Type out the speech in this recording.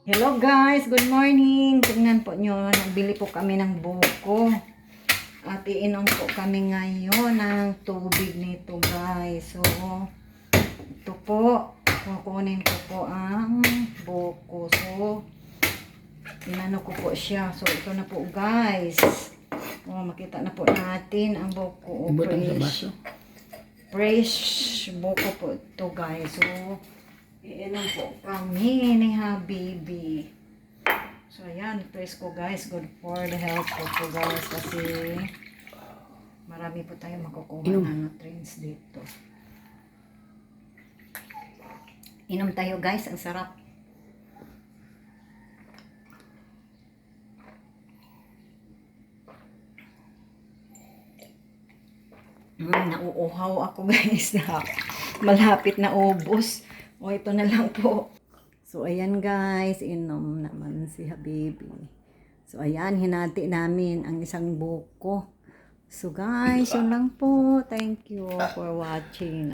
Hello guys, good morning. Tingnan po nyo, nagbili po kami ng buko. At iinom po kami ngayon ng tubig nito guys. So, ito po, kukunin ko po ang buko. So, inano ko po siya. So, ito na po guys. Oh, makita na po natin ang buko. Fresh buko po ito guys. So, iinom po kami ni Habibi. So, ayan, press ko guys. Good for the health po guys. Kasi, marami po tayo makukuha ng nutrients dito. Inom tayo guys. Ang sarap. Nauuhaw ako guys na malapit na ubos. O, ito na lang po. So, ayan guys, inom naman si Habibi. So, ayan, hinati namin ang isang buko. So, guys, yun lang po. Thank you for watching.